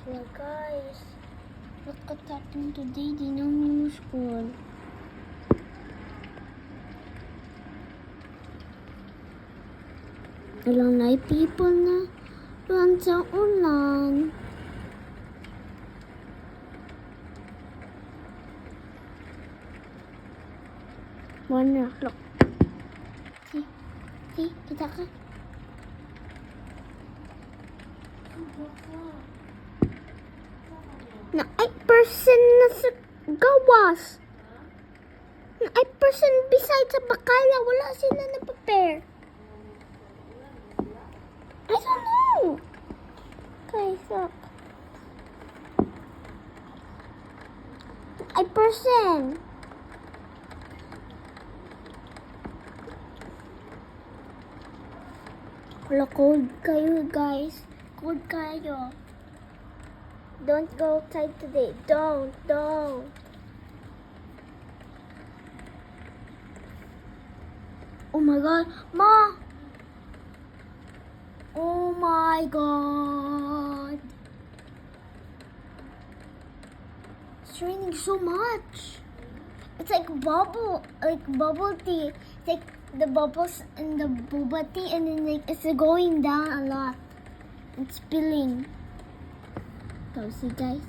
Hello guys, look what happened today. Di na mo school. Ilang na people na doon sa ulan. One o'clock. See, kita ka? Na 8% na sa gawas. Na 8% besides sa bakala. Wala sila na prepare. I don't know. Guys, look. 8%. Wala, cold kayo guys. Cold kayo. Don't go outside today. Don't. Oh my god. Ma! Oh my god. It's raining so much. It's like bubble tea. It's like the bubbles in the boba tea, and then like it's going down a lot. It's spilling. So see guys.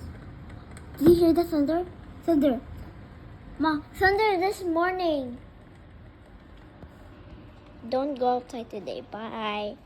Did you hear the thunder? Thunder. Ma, thunder this morning. Don't go outside today. Bye.